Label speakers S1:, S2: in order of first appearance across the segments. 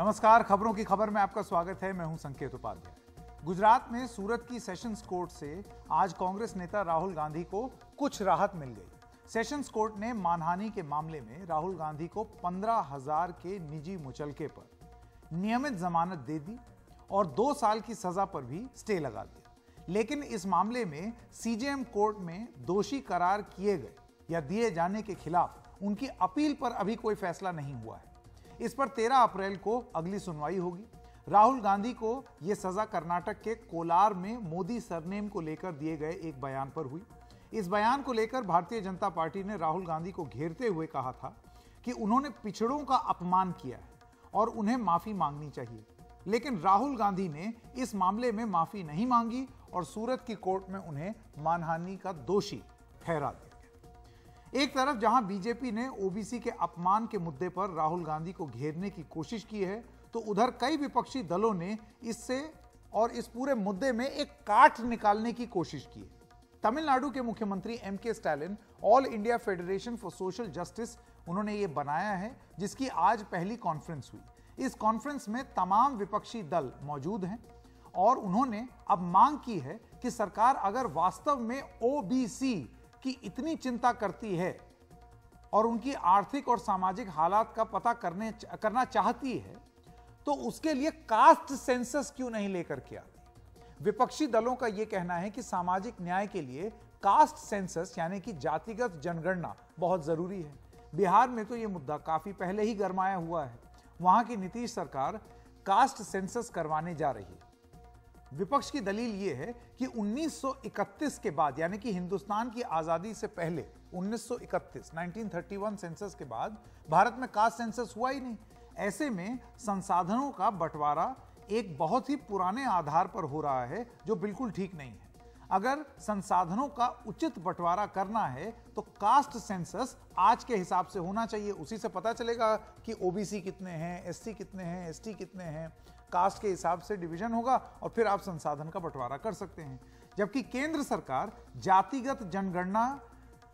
S1: नमस्कार, खबरों की खबर में आपका स्वागत है। मैं हूं संकेत उपाध्याय। गुजरात में सूरत की सेशंस कोर्ट से आज कांग्रेस नेता राहुल गांधी को कुछ राहत मिल गई। सेशंस कोर्ट ने मानहानि के मामले में राहुल गांधी को 15,000 के निजी मुचलके पर नियमित जमानत दे दी और 2 साल की सजा पर भी स्टे लगा दिया। लेकिन इस मामले में सीजेएम कोर्ट में दोषी करार किए गए या दिए जाने के खिलाफ उनकी अपील पर अभी कोई फैसला नहीं हुआ है। इस पर 13 अप्रैल को अगली सुनवाई होगी। राहुल गांधी को यह सजा कर्नाटक के कोलार में मोदी सरनेम को लेकर दिए गए एक बयान पर हुई। इस बयान को लेकर भारतीय जनता पार्टी ने राहुल गांधी को घेरते हुए कहा था कि उन्होंने पिछड़ों का अपमान किया है और उन्हें माफी मांगनी चाहिए। लेकिन राहुल गांधी ने इस मामले में माफी नहीं मांगी और सूरत की कोर्ट में उन्हें मानहानि का दोषी ठहरा दिया। एक तरफ जहां बीजेपी ने ओबीसी के अपमान के मुद्दे पर राहुल गांधी को घेरने की कोशिश की है, तो उधर कई विपक्षी दलों ने इससे और इस पूरे मुद्दे में एक काट निकालने की कोशिश की है। तमिलनाडु के मुख्यमंत्री M K Stalin all India federation for social justice उन्होंने ये बनाया है, जिसकी आज पहली कॉन्फ्रेंस हुई। इस कॉन्फ्रेंस में तमाम विपक्षी दल मौजूद हैं और उन्होंने अब मांग की है कि सरकार अगर वास्तव में ओबीसी की इतनी चिंता करती है और उनकी आर्थिक और सामाजिक हालात का पता करना चाहती है, तो उसके लिए कास्ट सेंसस क्यों नहीं लेकर के आती। विपक्षी दलों का यह कहना है कि सामाजिक न्याय के लिए कास्ट सेंसस यानी कि जातिगत जनगणना बहुत जरूरी है। बिहार में तो यह मुद्दा काफी पहले ही गरमाया हुआ है। वहां की नीतीश सरकार कास्ट सेंसस करवाने जा रही है। विपक्ष की दलील यह है कि 1931 के बाद यानी कि हिंदुस्तान की आजादी से पहले 1931 सेंसस के बाद भारत में कास्ट सेंसस हुआ ही नहीं। ऐसे में संसाधनों का बंटवारा एक बहुत ही पुराने आधार पर हो रहा है, जो बिल्कुल ठीक नहीं है। अगर संसाधनों का उचित बंटवारा करना है तो कास्ट सेंसस आज के हिसाब से होना चाहिए। उसी से पता चलेगा कि ओबीसी कितने हैं, एससी कितने हैं, एसटी कितने हैं। कास्ट के हिसाब से डिवीजन होगा और फिर आप संसाधन का बंटवारा कर सकते हैं। जबकि केंद्र सरकार जातिगत जनगणना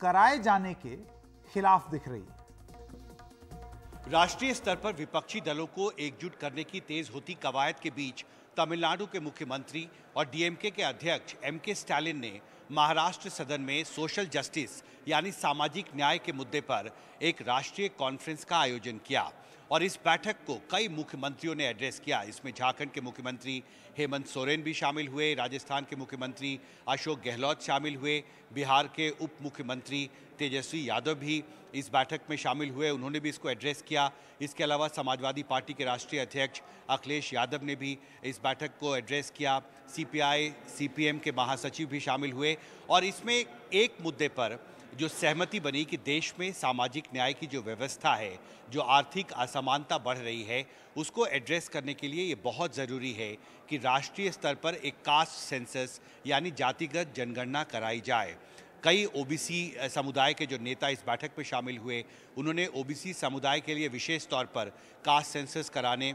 S1: कराए जाने के खिलाफ दिख रही है।
S2: राष्ट्रीय स्तर पर विपक्षी दलों को एकजुट करने की तेज होती कवायद के बीच तमिलनाडु के मुख्यमंत्री और डीएमके के अध्यक्ष एमके स्टालिन ने महाराष्ट्र सदन में सोशल जस्टिस यानी सामाजिक न्याय के मुद्दे पर एक राष्ट्रीय कॉन्फ्रेंस का आयोजन किया और इस बैठक को कई मुख्यमंत्रियों ने एड्रेस किया। इसमें झारखंड के मुख्यमंत्री हेमंत सोरेन भी शामिल हुए, राजस्थान के मुख्यमंत्री अशोक गहलोत शामिल हुए, बिहार के उप मुख्यमंत्री तेजस्वी यादव भी इस बैठक में शामिल हुए, उन्होंने भी इसको एड्रेस किया। इसके अलावा समाजवादी पार्टी के राष्ट्रीय अध्यक्ष अखिलेश यादव ने भी इस बैठक को एड्रेस किया। सीपीआई सीपीएम के महासचिव भी शामिल हुए और इसमें एक मुद्दे पर जो सहमति बनी कि देश में सामाजिक न्याय की जो व्यवस्था है, जो आर्थिक असमानता बढ़ रही है, उसको एड्रेस करने के लिए ये बहुत ज़रूरी है कि राष्ट्रीय स्तर पर एक कास्ट सेंसस यानी जातिगत जनगणना कराई जाए। कई ओबीसी समुदाय के जो नेता इस बैठक में शामिल हुए, उन्होंने ओबीसी समुदाय के लिए विशेष तौर पर कास्ट सेंसस कराने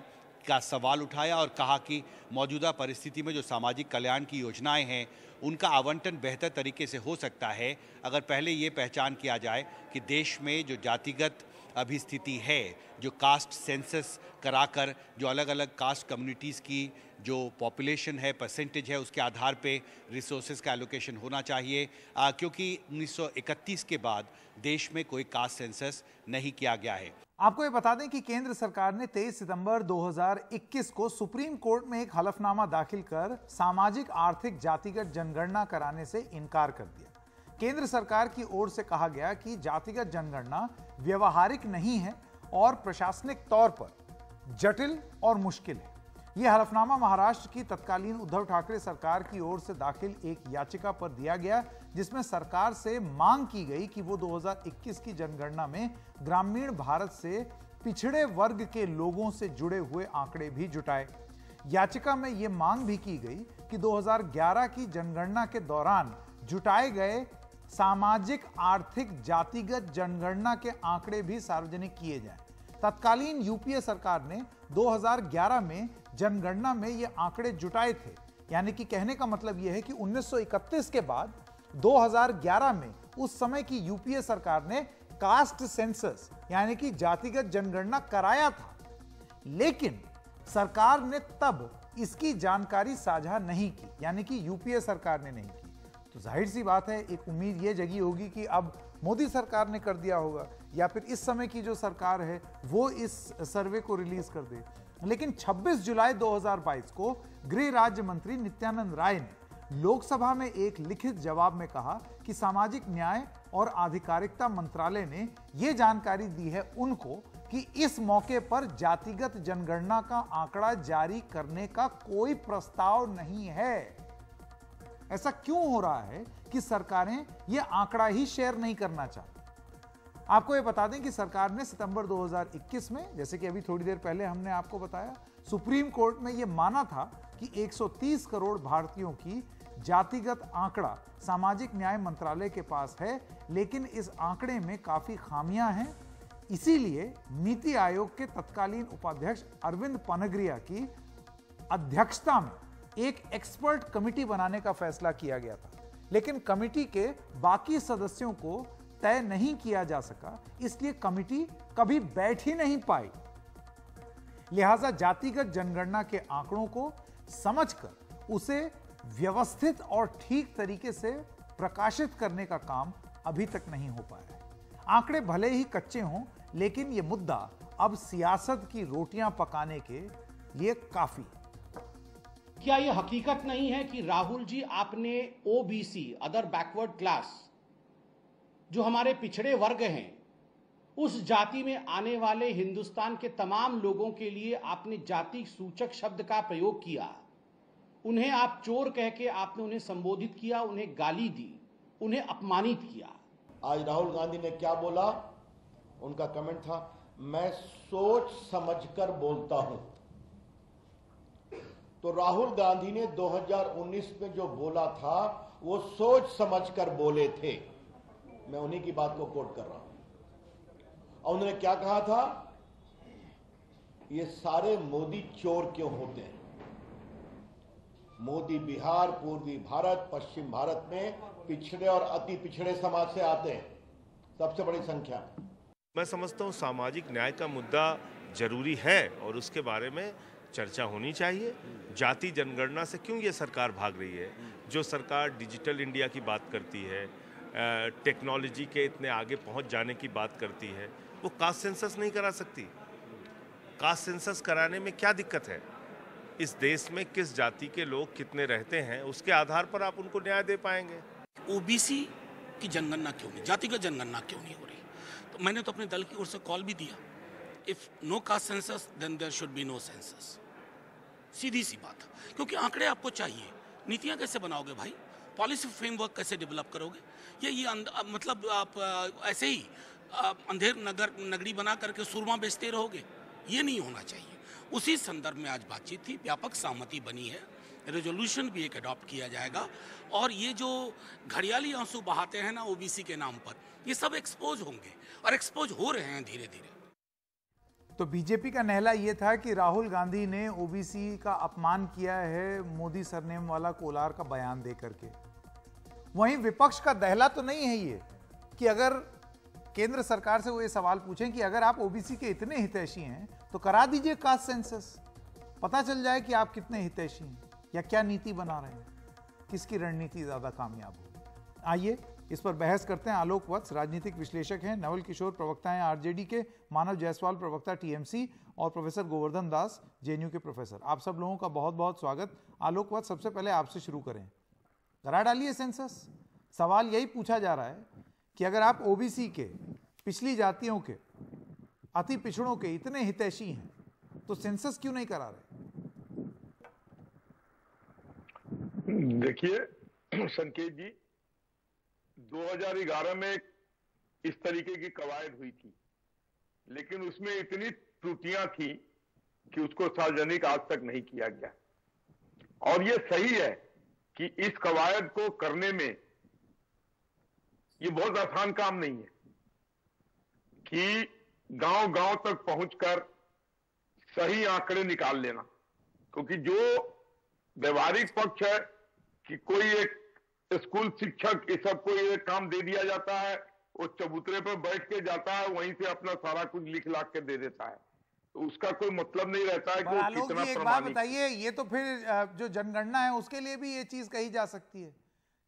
S2: का सवाल उठाया और कहा कि मौजूदा परिस्थिति में जो सामाजिक कल्याण की योजनाएं हैं, उनका आवंटन बेहतर तरीके से हो सकता है अगर पहले ये पहचान किया जाए कि देश में जो जातिगत अभी स्थिति है, जो कास्ट सेंसस कराकर जो अलग अलग कास्ट कम्युनिटीज़ की जो पॉपुलेशन है, परसेंटेज है, उसके आधार पे रिसोर्सेज का एलोकेशन होना चाहिए, क्योंकि 1931 के बाद देश में कोई कास्ट सेंसस नहीं किया गया है।
S1: आपको ये बता दें कि केंद्र सरकार ने 23 सितंबर 2021 को सुप्रीम कोर्ट में एक हलफनामा दाखिल कर सामाजिक आर्थिक जातिगत जनगणना कराने से इनकार कर दिया। केंद्र सरकार की ओर से कहा गया कि जातिगत जनगणना व्यवहारिक नहीं है और प्रशासनिक तौर पर जटिल और मुश्किल है। यह हलफनामा महाराष्ट्र की तत्कालीन उद्धव ठाकरे सरकार की ओर से दाखिल एक याचिका पर दिया गया, जिसमें सरकार से मांग की गई कि वो 2021 की जनगणना में ग्रामीण भारत से पिछड़े वर्ग के लोगों से जुड़े हुए आंकड़े भी जुटाए। याचिका में यह मांग भी की गई कि 2011 की जनगणना के दौरान जुटाए गए सामाजिक आर्थिक जातिगत जनगणना के आंकड़े भी सार्वजनिक किए जाएं। तत्कालीन यूपीए सरकार ने 2011 में जनगणना में ये आंकड़े जुटाए थे, यानी कि कहने का मतलब यह है कि 1931 के बाद 2011 में उस समय की यूपीए सरकार ने कास्ट सेंसस यानी कि जातिगत जनगणना कराया था। लेकिन सरकार ने तब इसकी जानकारी साझा नहीं की, यानी कि यूपीए सरकार ने नहीं की। तो जाहिर सी बात है, एक उम्मीद ये जगी होगी कि अब मोदी सरकार ने कर दिया होगा, या फिर इस समय की जो सरकार है वो इस सर्वे को रिलीज कर दे। लेकिन 26 जुलाई 2022 को गृह राज्य मंत्री नित्यानंद राय ने लोकसभा में एक लिखित जवाब में कहा कि सामाजिक न्याय और आधिकारिकता मंत्रालय ने यह जानकारी दी है उनको कि इस मौके पर जातिगत जनगणना का आंकड़ा जारी करने का कोई प्रस्ताव नहीं है। ऐसा क्यों हो रहा है कि सरकारें यह आंकड़ा ही शेयर नहीं करना चाहती? आपको यह बता दें कि सरकार ने सितंबर 2021 में, जैसे कि अभी थोड़ी देर पहले हमने आपको बताया, सुप्रीम कोर्ट में यह माना था कि 130 करोड़ भारतीयों की जातिगत आंकड़ा सामाजिक न्याय मंत्रालय के पास है, लेकिन इस आंकड़े में काफी खामियां हैं। इसीलिए नीति आयोग के तत्कालीन उपाध्यक्ष अरविंद पनगरिया की अध्यक्षता में एक एक्सपर्ट कमेटी बनाने का फैसला किया गया था, लेकिन कमेटी के बाकी सदस्यों को तय नहीं किया जा सका, इसलिए कमेटी कभी बैठ ही नहीं पाई। लिहाजा जातिगत जनगणना के आंकड़ों को समझकर उसे व्यवस्थित और ठीक तरीके से प्रकाशित करने का काम अभी तक नहीं हो पाया है। आंकड़े भले ही कच्चे हों, लेकिन यह मुद्दा अब सियासत की रोटियां पकाने के लिए काफी।
S3: क्या यह हकीकत नहीं है कि राहुल जी, आपने ओबीसी, अदर बैकवर्ड क्लास, जो हमारे पिछड़े वर्ग हैं, उस जाति में आने वाले हिंदुस्तान के तमाम लोगों के लिए आपने जाति सूचक शब्द का प्रयोग किया। उन्हें आप चोर कह के आपने उन्हें संबोधित किया, उन्हें गाली दी, उन्हें अपमानित किया।
S4: आज राहुल गांधी ने क्या बोला? उनका कमेंट था, मैं सोच समझकर बोलता हूं। तो राहुल गांधी ने 2019 में जो बोला था वो सोच समझकर बोले थे। मैं उन्हीं की बात को कोट कर रहा हूं। और उन्होंने क्या कहा था? ये सारे मोदी चोर क्यों होते हैं? मोदी बिहार, पूर्वी भारत, पश्चिम भारत में पिछड़े और अति पिछड़े समाज से आते हैं, सबसे बड़ी संख्या।
S5: मैं समझता हूँ सामाजिक न्याय का मुद्दा जरूरी है और उसके बारे में चर्चा होनी चाहिए। जाति जनगणना से क्यों ये सरकार भाग रही है? जो सरकार डिजिटल इंडिया की बात करती है, टेक्नोलॉजी के इतने आगे पहुंच जाने की बात करती है, वो कास्ट सेंसस नहीं करा सकती। कास्ट सेंसस कराने में क्या दिक्कत है? इस देश में किस जाति के लोग कितने रहते हैं, उसके आधार पर आप उनको न्याय दे पाएंगे।
S6: ओबीसी की जनगणना क्यों नहीं, जातिगत जनगणना क्यों नहीं हो रही? तो मैंने तो अपने दल की ओर से कॉल भी दिया, if no caste census then there should be no census. सीधी सी बात, क्योंकि आंकड़े आपको चाहिए। नीतियां कैसे बनाओगे भाई? पॉलिसी फ्रेमवर्क कैसे डेवलप करोगे? ये मतलब आप ऐसे ही अंधेर नगरी बना करके सुरमा बेचते रहोगे? ये नहीं होना चाहिए। उसी संदर्भ में आज बातचीत थी, व्यापक सहमति बनी है, रेजोल्यूशन भी एक अडॉप्ट किया जाएगा। और ये जो घड़ियाली आंसू बहाते हैं ना ओबीसी के नाम पर, ये सब एक्सपोज होंगे और एक्सपोज हो रहे हैं धीरे धीरे।
S1: तो बीजेपी का नहला यह था कि राहुल गांधी ने ओबीसी का अपमान किया है मोदी सरनेम वाला कोलार का बयान दे करके। वहीं विपक्ष का दहला तो नहीं है ये कि अगर केंद्र सरकार से वो ये सवाल पूछें कि अगर आप ओबीसी के इतने हितैषी हैं तो करा दीजिए कास्ट सेंसस, पता चल जाए कि आप कितने हितैषी हैं या क्या नीति बना रहे हैं, किसकी रणनीति ज्यादा कामयाब होगी। आइए इस पर बहस करते हैं। आलोक वत्स राजनीतिक विश्लेषक हैं, नवल किशोर प्रवक्ता हैं आरजेडी के, मानव जायसवाल प्रवक्ता टीएमसी और प्रोफेसर गोवर्धन दास जेएनयू के प्रोफेसर। आप सब लोगों का बहुत बहुत स्वागत। आलोक वत्स, सबसे पहले आपसे शुरू करें। करा डालिए सेंसस। सवाल यही पूछा जा रहा है कि अगर आप ओबीसी के, पिछली जातियों के, अति पिछड़ों के इतने हितैषी हैं तो सेंसस क्यों नहीं करा रहे?
S7: देखिए संकेत जी, 2011 में इस तरीके की कवायद हुई थी, लेकिन उसमें इतनी त्रुटियां थी कि उसको सार्वजनिक आज तक नहीं किया गया। और यह सही है कि इस कवायद को करने में ये बहुत आसान काम नहीं है कि गांव-गांव तक पहुंचकर सही आंकड़े निकाल लेना, क्योंकि जो व्यवहारिक पक्ष है कि कोई एक स्कूल शिक्षक ये सब को ये काम दे दिया जाता है, वो चबूतरे पर बैठ के जाता है, वहीं से अपना सारा कुछ लिख लाख के दे देता है। उसका कोई मतलब नहीं रहता है कि
S1: पर
S7: वो
S1: आलोक
S7: कितना
S1: जी एक बात
S7: प्रामाणिक है।
S1: बताइए, ये तो फिर जो जनगणना है उसके लिए भी ये चीज कही जा सकती है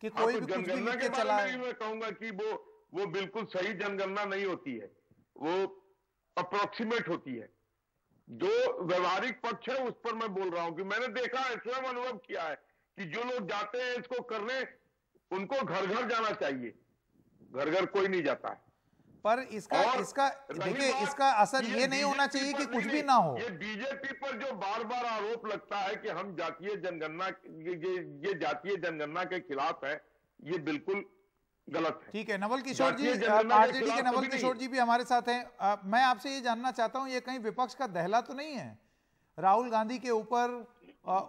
S1: कि
S7: हाँ,
S1: कोई
S7: तो
S1: भी कुछ भी
S7: जनगणना
S1: लिख
S7: के
S1: के
S7: बारे
S1: चला
S7: में भी मैं कहूंगा कि वो बिल्कुल सही जनगणना नहीं होती है, वो अप्रोक्सीमेट होती है। जो व्यवहारिक पक्ष है उस पर मैं बोल रहा हूं कि मैंने देखा है, स्वयं अनुभव किया है कि जो लोग जाते हैं इसको करने, उनको घर घर जाना चाहिए, घर घर कोई नहीं जाता है।
S1: पर इसका
S7: और
S1: इसका
S7: रही
S1: देखिए,
S7: बात
S1: इसका असर
S7: कि
S1: ये नहीं होना
S7: बीजेपी
S1: चाहिए कि
S7: पर
S1: कुछ
S7: नहीं,
S1: भी ना हो।
S7: ये बीजेपी पर जो बार बार आरोप लगता है कि हम जातीय जनगणना, ये जातीय जनगणना के खिलाफ है, ये बिल्कुल गलत है।
S1: ठीक है, नवल किशोर जी,
S7: जातीय जनगणना के
S1: आरजेडी के
S7: खिलाफ
S1: नवल
S7: कभी नहीं
S1: किशोर जी भी हमारे साथ हैं। मैं आपसे ये जानना चाहता हूं, ये कहीं विपक्ष का दहला तो नहीं है राहुल गांधी के ऊपर,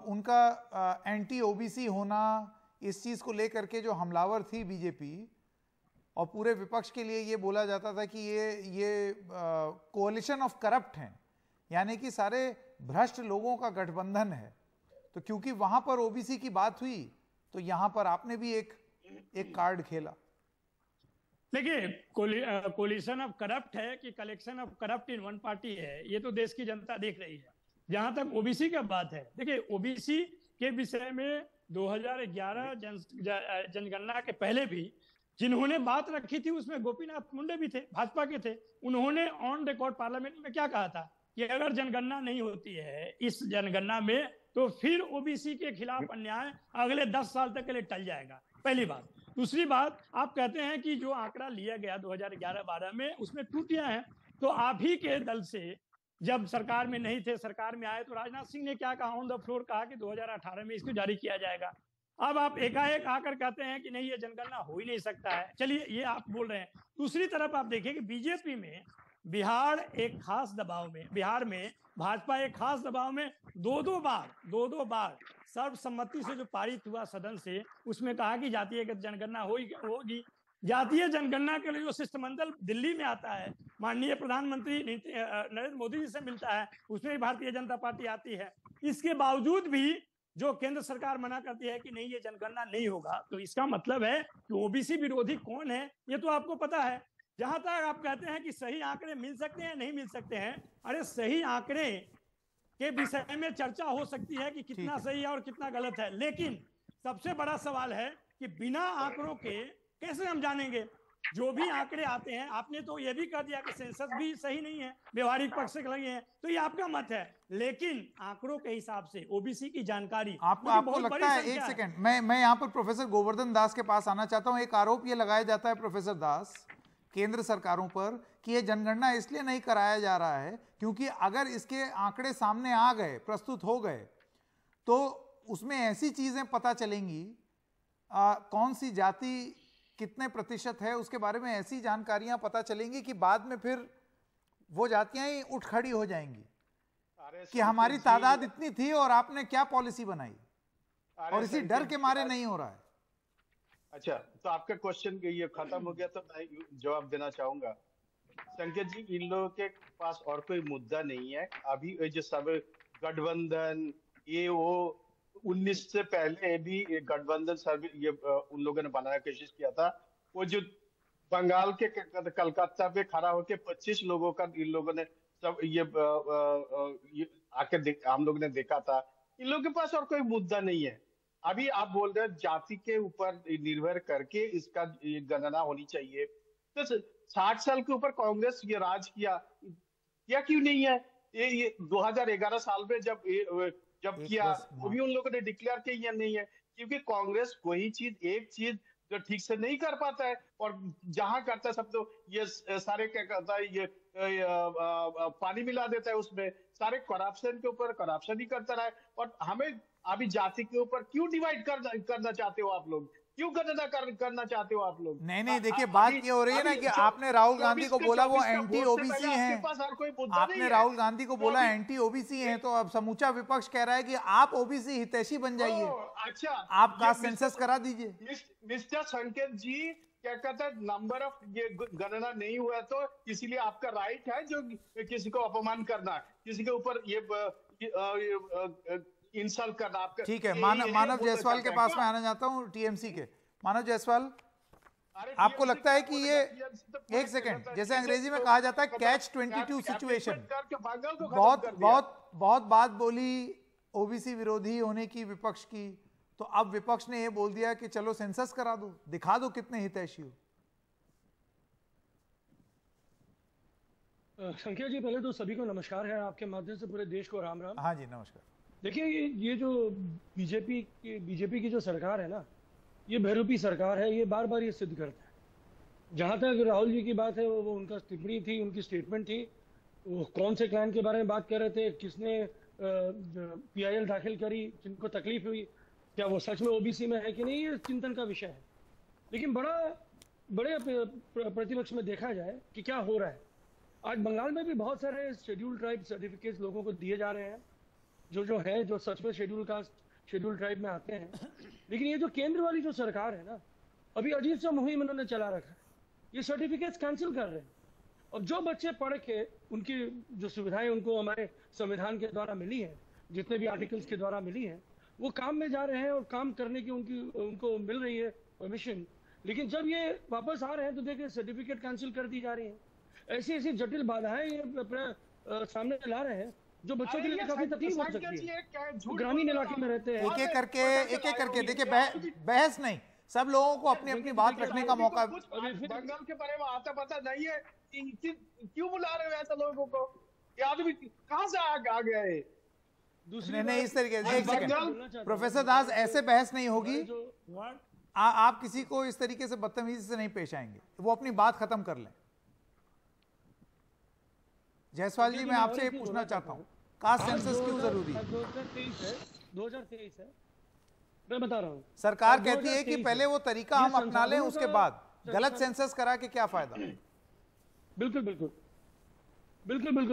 S1: उनका एंटी ओबीसी होना, इस चीज को लेकर के जो हमलावर थी बीजेपी, और पूरे विपक्ष के लिए ये बोला जाता था कि ये कोalition ऑफ करप्ट हैं, यानी कि सारे भ्रष्ट लोगों का गठबंधन है। तो क्योंकि वहां पर ओबीसी की बात हुई तो यहां पर आपने भी एक कार्ड खेला।
S8: देखिए, कोलिशन ऑफ करप्ट है कि collection of corrupt in one party है, ये तो देश की जनता देख रही है। जहां तक ओबीसी का बात है, देखिए ओबीसी के विषय में 2011 जनगणना के पहले भी जिन्होंने बात रखी थी उसमें गोपीनाथ मुंडे भी थे, भाजपा के थे। उन्होंने ऑन रिकॉर्ड पार्लियामेंट में क्या कहा था कि अगर जनगणना नहीं होती है इस जनगणना में तो फिर ओबीसी के खिलाफ अन्याय अगले 10 साल तक के लिए टल जाएगा, पहली बात। दूसरी बात, आप कहते हैं कि जो आंकड़ा लिया गया 2011-12 में उसमें त्रुटियां हैं, तो आप ही के दल से जब सरकार में नहीं थे, सरकार में आए तो राजनाथ सिंह ने क्या कहा, ऑन द फ्लोर कहा कि 2018 में इसको जारी किया जाएगा। अब आप एकाएक आकर कहते हैं कि नहीं ये जनगणना हो ही नहीं सकता है। चलिए, ये आप बोल रहे हैं। दूसरी तरफ आप देखिए कि बीजेपी में बिहार एक खास दबाव में, बिहार में भाजपा एक खास दबाव में दो दो बार सर्वसम्मति से जो पारित हुआ सदन से, उसमें कहा कि जातीय जनगणना होगी। जातीय जनगणना के लिए जो शिष्टमंडल दिल्ली में आता है, माननीय प्रधानमंत्री नरेंद्र मोदी जी से मिलता है, उसमें भी भारतीय जनता पार्टी आती है। इसके बावजूद भी जो केंद्र सरकार मना करती है कि नहीं ये जनगणना नहीं होगा, तो इसका मतलब है कि ओबीसी विरोधी कौन है ये तो आपको पता है। जहां तक आप कहते हैं कि सही आंकड़े मिल सकते हैं नहीं मिल सकते हैं, अरे सही आंकड़े के विषय में चर्चा हो सकती है कि कितना सही है और कितना गलत है, लेकिन सबसे बड़ा सवाल है कि बिना आंकड़ों के कैसे हम जानेंगे। जो भी आंकड़े आते हैं, आपने तो ये भी कह दिया कि सेंसस भी सही नहीं है, व्यवहारिक पक्ष से लगे हैं, तो ये आपका मत है, लेकिन आंकड़ों के हिसाब से ओबीसी की जानकारी
S1: आपको लगता है, एक सेकंड, मैं यहाँ पर प्रोफेसर गोवर्धन दास के पास आना चाहता हूँ। एक आरोप ये लगाया जाता है प्रोफेसर दास केंद्र सरकारों पर कि ये जनगणना इसलिए नहीं कराया जा रहा है क्योंकि अगर इसके आंकड़े सामने आ गए, प्रस्तुत हो गए, तो उसमें ऐसी चीजें पता चलेंगी, कौन सी जाति कितने प्रतिशत है उसके बारे में ऐसी जानकारियां पता चलेंगी कि बाद में फिर वो जातियां ही उठ खड़ी हो जाएंगी कि हमारी तादाद इतनी थी और आपने क्या पॉलिसी बनाई, और इसी डर के मारे नहीं हो रहा है।
S9: अच्छा, तो आपका क्वेश्चन ये खत्म हो गया तो मैं जवाब देना चाहूंगा। संकेत जी, इन लोगों के पास और कोई मुद्दा नहीं है। अभी जो सब गठबंधन ये वो 19 से पहले भी गठबंधन सर्वे ये उन लोगों ने बनाने की कोशिश किया था। वो जो बंगाल के कलकत्ता पे खड़ा होकर 25 लोगों का इन लोगों ने सब ये आके हम लोग ने देखा था। इन लोगों के पास और कोई मुद्दा नहीं है। अभी आप बोल रहे हैं जाति के ऊपर निर्भर करके इसका गणना होनी चाहिए, तो 60 साल के ऊपर कांग्रेस ये राज किया क्यों नहीं है? ये 2011 साल में जब किया वो भी उन लोगों ने डिक्लेयर किया नहीं है, क्योंकि कांग्रेस कोई चीज एक चीज जो ठीक से नहीं कर पाता है, और जहां करता है सब तो ये सारे क्या करता है, ये पानी मिला देता है उसमें, सारे करप्शन के ऊपर करप्शन ही करता रहा है। और हमें अभी जाति के ऊपर क्यों डिवाइड करना चाहते हो आप लोग? क्यों गणना करना चाहते हो आप लोग?
S1: नहीं, देखिए बात ये हो रही है ना कि आपने राहुल गांधी को बोला वो एंटी ओबीसी हैं, आपने राहुल गांधी को बोला एंटी ओबीसी हैं, तो अब समूचा विपक्ष कह रहा है कि आप ओबीसी हितैषी बन जाइए।
S9: अच्छा,
S1: आप कास्ट सेंसस करा दीजिए।
S9: मिस्टर संकेत जी क्या कहता है, नंबर ऑफ ये गणना नहीं हुआ तो इसीलिए आपका राइट है जो किसी को अपमान करना, किसी के ऊपर ये इंसल्ट करना आपका।
S1: ठीक है, मानव जायसवाल के पास में आना चाहता हूँ, टीएमसी के मानव जायसवाल। आपको लगता है कि ये, एक सेकंड, जैसे अंग्रेजी में कहा जाता है कैच 22 सिचुएशन, बहुत बात बोली ओबीसी विरोधी होने की विपक्ष की, तो अब विपक्ष ने ये बोल दिया कि चलो सेंसस करा दो, दिखा दो कितने हितैषी हो।
S10: संख्या जी, पहले तो सभी को नमस्कार है, आपके माध्यम से पूरे देश को राम राम।
S1: हाँ जी नमस्कार।
S10: देखिए ये जो बीजेपी की जो सरकार है ना, ये बहरूपी सरकार है, ये बार बार ये सिद्ध करता है। जहां तक राहुल जी की बात है, वो उनका टिप्पणी थी, उनकी स्टेटमेंट थी, वो कौन से क्लैन के बारे में बात कर रहे थे, किसने PIL दाखिल करी, जिनको तकलीफ हुई, क्या वो सच में ओबीसी में है कि नहीं, ये चिंतन का विषय है। लेकिन बड़े प्रतिपक्ष में देखा जाए कि क्या हो रहा है। आज बंगाल में भी बहुत सारे शेड्यूल ट्राइब सर्टिफिकेट्स लोगों को दिए जा रहे हैं, जो सच में शेड्यूल कास्ट शेड्यूल ट्राइब में आते हैं। लेकिन ये जो केंद्र वाली जो सरकार है ना, अभी अजीब सा मुहिम इन्होंने चला रखा है, ये सर्टिफिकेट्स कैंसिल कर रहे हैं। और जो बच्चे पढ़ के उनकी जो सुविधाएं उनको हमारे संविधान के द्वारा मिली है, जितने भी आर्टिकल्स के द्वारा मिली है, वो काम में जा रहे हैं और काम करने की उनको मिल रही है परमिशन। लेकिन जब ये वापस आ रहे हैं तो देखिए सर्टिफिकेट कैंसिल कर दी जा रही है। ऐसी जटिल बाधाएं ये सामने ला रहे हैं जो बच्चों के लिए काफी तकलीफ हो सकती है। ग्रामीण इलाके में रहते हैं।
S1: एक एक करके देखिए, बहस नहीं, सब लोगों को अपनी अपनी बात रखने का मौका।
S9: बंगाल के बारे में आता पता नहीं है, क्यों बुला रहे हो ऐसे लोगों को? ये आदमी कहां से आ गया है?
S1: नहीं इस तरीके से, एक सेकंड प्रोफेसर दास, ऐसे बहस नहीं होगी। आप किसी को इस तरीके से बदतमीजी से नहीं पेश आएंगे, वो अपनी बात खत्म कर लें। जायसवाल जी, मैं आपसे ये पूछना चाहता हूँ, कास्ट सेंसस क्यों जरूरी है?
S10: 2023 है, मैं बता रहा हूँ।
S1: सरकार कहती है कि पहले वो तरीका हम अपना लें, उसके बाद गलत सेंसस करा के क्या फायदा?
S10: बिल्कुल,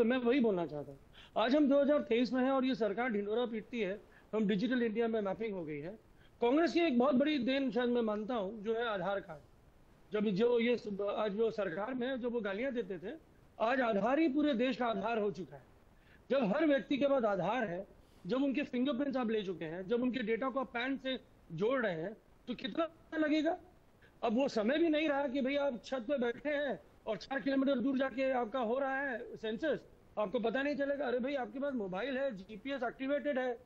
S10: मैं वही बोलना चाहता हूँ। आज हम 2023 में हैं और ये सरकार ढिंडोरा पीटती है, हम डिजिटल इंडिया में मैपिंग हो गई है। कांग्रेस की एक बहुत बड़ी देन शायद मैं मानता हूँ, जो है आधार कार्ड। जब जो ये आज जो सरकार में जो वो गालियां देते थे, आज आधार ही पूरे देश का आधार हो चुका है। जब हर व्यक्ति के पास आधार है, जब उनके फिंगरप्रिंट्स आप ले चुके हैं, जब उनके डेटा को आप पैन से जोड़ रहे हैं, तो कितना लगेगा? अब वो समय भी नहीं रहा कि भाई आप छत पे बैठे हैं और 4 किलोमीटर दूर जाके आपका हो रहा है सेंसस, आपको पता नहीं चलेगा। अरे भाई आपके पास मोबाइल है, GPS एक्टिवेटेड है,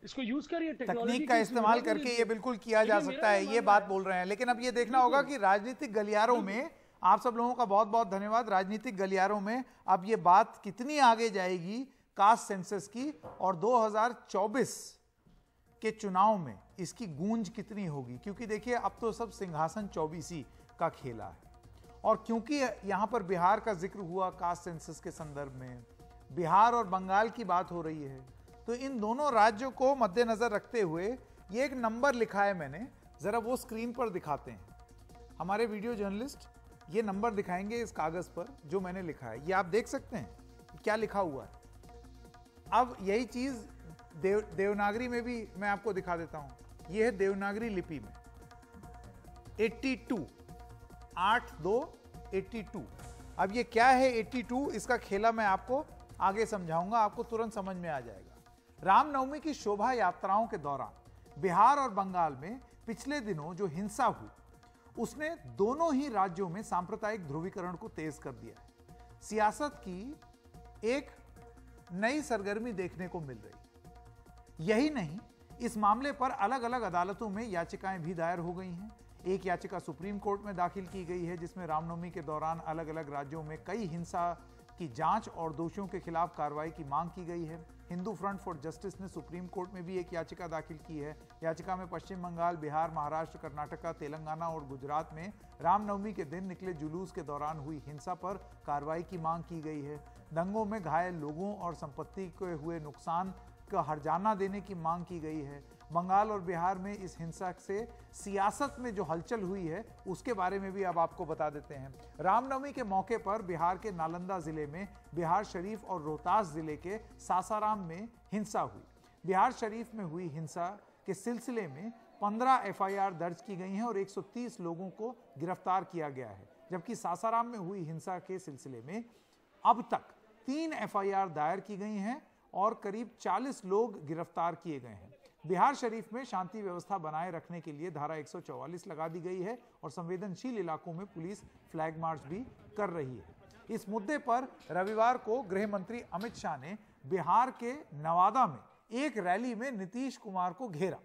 S10: इसको यूज करिए।
S1: तकनीक का इस्तेमाल करके ये बिल्कुल किया जा सकता है, ये बात बोल रहे हैं। लेकिन अब ये देखना होगा कि राजनीतिक गलियारों में, आप सब लोगों का बहुत बहुत धन्यवाद, राजनीतिक गलियारों में अब ये बात कितनी आगे जाएगी कास्ट सेंसस की, और 2024 के चुनाव में इसकी गूंज कितनी होगी। क्योंकि देखिए अब तो सब सिंहासन 24 का खेला है। और क्योंकि यहां पर बिहार का जिक्र हुआ कास्ट सेंसस के संदर्भ में, बिहार और बंगाल की बात हो रही है, तो इन दोनों राज्यों को मद्देनजर रखते हुए ये एक नंबर लिखा है मैंने, जरा वो स्क्रीन पर दिखाते हैं। हमारे वीडियो जर्नलिस्ट ये नंबर दिखाएंगे इस कागज पर जो मैंने लिखा है, ये आप देख सकते हैं क्या लिखा हुआ है। अब यही चीज देवनागरी में भी मैं आपको दिखा देता हूं। ये है देवनागरी लिपि में 82 82। अब ये क्या है 82, इसका खेला मैं आपको आगे समझाऊंगा, आपको तुरंत समझ में आ जाएगा। रामनवमी की शोभा यात्राओं के दौरान बिहार और बंगाल में पिछले दिनों जो हिंसा हुई, उसने दोनों ही राज्यों में सांप्रदायिक ध्रुवीकरण को तेज कर दिया है। सियासत की एक नई सरगर्मी देखने को मिल रही। यही नहीं, इस मामले पर अलग अलग अदालतों में याचिकाएं भी दायर हो गई हैं। एक याचिका सुप्रीम कोर्ट में दाखिल की गई है जिसमें रामनवमी के दौरान अलग अलग राज्यों में कई हिंसा की जांच और दोषियों के खिलाफ कार्रवाई की मांग की गई है। हिंदू फ्रंट फॉर जस्टिस ने सुप्रीम कोर्ट में भी एक याचिका दाखिल की है। याचिका में पश्चिम बंगाल, बिहार, महाराष्ट्र, कर्नाटका, तेलंगाना और गुजरात में रामनवमी के दिन निकले जुलूस के दौरान हुई हिंसा पर कार्रवाई की मांग की गई है। दंगों में घायल लोगों और संपत्ति को हुए नुकसान का हर्जाना देने की मांग की गई है। बंगाल और बिहार में इस हिंसा से सियासत में जो हलचल हुई है उसके बारे में भी अब आपको बता देते हैं। रामनवमी के मौके पर बिहार के नालंदा जिले में, बिहार शरीफ और रोहतास जिले के सासाराम में हिंसा हुई। बिहार शरीफ में हुई हिंसा के सिलसिले में 15 FIR दर्ज की गई हैं और 130 लोगों को गिरफ्तार किया गया है, जबकि सासाराम में हुई हिंसा के सिलसिले में अब तक 3 FIR दायर की गई हैं और करीब 40 लोग गिरफ्तार किए गए हैं। बिहार शरीफ में शांति व्यवस्था बनाए रखने के लिए धारा 144 लगा दी गई है और संवेदनशील इलाकों में पुलिस फ्लैग मार्च भी कर रही है। इस मुद्दे पर रविवार को गृह मंत्री अमित शाह ने बिहार के नवादा में एक रैली में नीतीश कुमार को घेरा।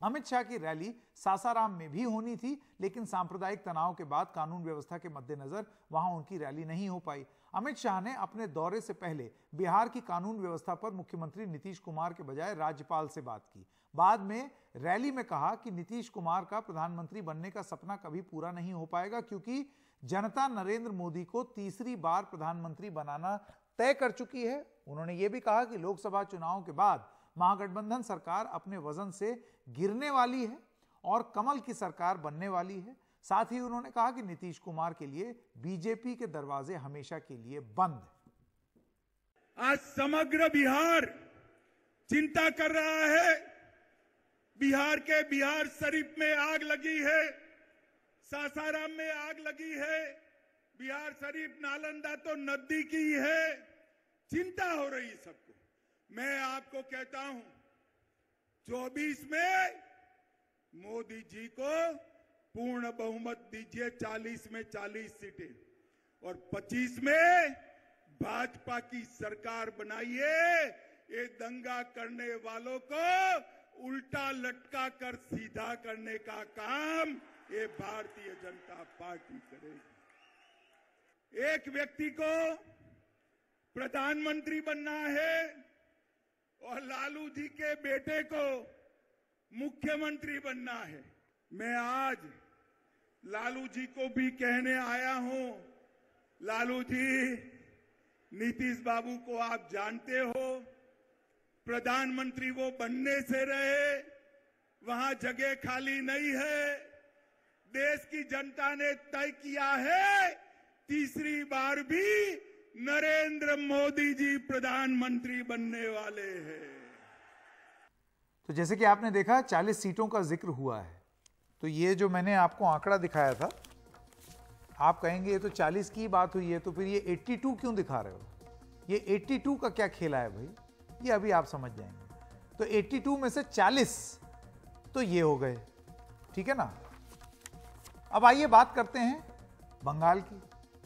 S1: अमित शाह की रैली सासाराम में भी होनी थी, लेकिन सांप्रदायिक तनाव के बाद कानून व्यवस्था के मद्देनजर वहां उनकी रैली नहीं हो पाई। अमित शाह ने अपने दौरे से पहले बिहार की कानून व्यवस्था पर मुख्यमंत्री नीतीश कुमार के बजाय राज्यपाल से बात की। बाद में रैली में कहा कि नीतीश कुमार का प्रधानमंत्री बनने का सपना कभी पूरा नहीं हो पाएगा, क्योंकि जनता नरेंद्र मोदी को तीसरी बार प्रधानमंत्री बनाना तय कर चुकी है। उन्होंने यह भी कहा कि लोकसभा चुनाव के बाद महागठबंधन सरकार अपने वजन से गिरने वाली है और कमल की सरकार बनने वाली है। साथ ही उन्होंने कहा कि नीतीश कुमार के लिए बीजेपी के दरवाजे हमेशा के लिए बंद है।
S11: आज समग्र बिहार चिंता कर रहा है। बिहार के बिहार शरीफ में आग लगी है, सासाराम में आग लगी है, बिहार शरीफ नालंदा तो नजदीकी है। चिंता हो रही सबको। मैं आपको कहता हूं 24 में मोदी जी को पूर्ण बहुमत दीजिए, 40 में 40 सीटें और 25 में भाजपा की सरकार बनाइए। ये दंगा करने वालों को उल्टा लटका कर सीधा करने का काम ये भारतीय जनता पार्टी करेगी। एक व्यक्ति को प्रधानमंत्री बनना है और लालू जी के बेटे को मुख्यमंत्री बनना है। मैं आज लालू जी को भी कहने आया हूं, लालू जी, नीतीश बाबू को आप जानते हो, प्रधानमंत्री वो बनने से रहे, वहां जगह खाली नहीं है। देश की जनता ने तय किया है तीसरी बार भी नरेंद्र मोदी जी प्रधानमंत्री बनने वाले हैं।
S1: तो जैसे कि आपने देखा 40 सीटों का जिक्र हुआ है, तो ये जो मैंने आपको आंकड़ा दिखाया था, आप कहेंगे ये तो 40 की बात हुई है, तो फिर ये 82 क्यों दिखा रहे हो? ये 82 का क्या खेला है भाई, ये अभी आप समझ जाएंगे। तो 82 में से 40 तो ये हो गए, ठीक है ना। अब आइए बात करते हैं बंगाल की।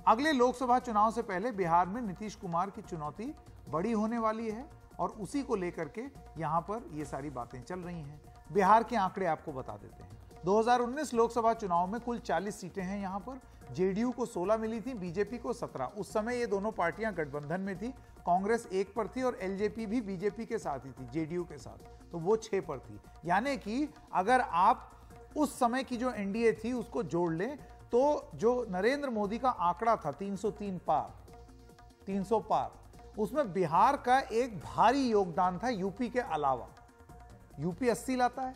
S1: अगले लोकसभा चुनाव से पहले बिहार में नीतीश कुमार की चुनौती बड़ी होने वाली है और उसी को लेकर के यहां पर ये सारी बातें चल रही हैं। बिहार के आंकड़े आपको बता देते हैं। 2019 लोकसभा चुनाव में कुल 40 सीटें हैं यहां पर। जेडीयू को 16 मिली थी, बीजेपी को 17। उस समय ये दोनों पार्टियां गठबंधन में थी। कांग्रेस 1 पर थी और एलजेपी भी बीजेपी के साथ ही थी, जेडीयू के साथ, तो वो 6 पर थी। यानी कि अगर आप उस समय की जो एनडीए थी उसको जोड़ लें तो जो नरेंद्र मोदी का आंकड़ा था 303 पार, 300 पार, उसमें बिहार का एक भारी योगदान था यूपी के अलावा। यूपी 80 लाता है,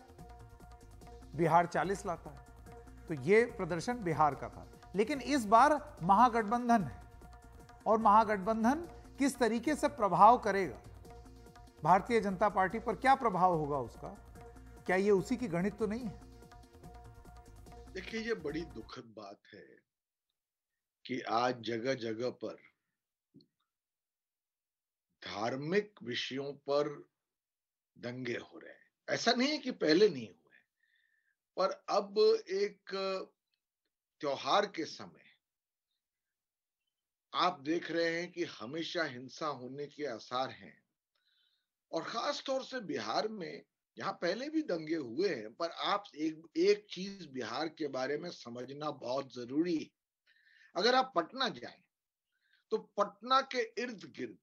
S1: बिहार 40 लाता है। तो ये प्रदर्शन बिहार का था। लेकिन इस बार महागठबंधन है और महागठबंधन किस तरीके से प्रभाव करेगा, भारतीय जनता पार्टी पर क्या प्रभाव होगा उसका, क्या ये उसी की गणित तो नहीं है?
S4: देखिए, ये बड़ी दुखद बात है कि आज जगह जगह पर धार्मिक विषयों पर दंगे हो रहे हैं। ऐसा नहीं है कि पहले नहीं हुए, पर अब एक त्योहार के समय आप देख रहे हैं कि हमेशा हिंसा होने के आसार हैं। और खास तौर से बिहार में, यहां पहले भी दंगे हुए हैं, पर आप एक चीज बिहार के बारे में समझना बहुत जरूरी है। अगर आप पटना जाएं तो पटना के इर्द गिर्द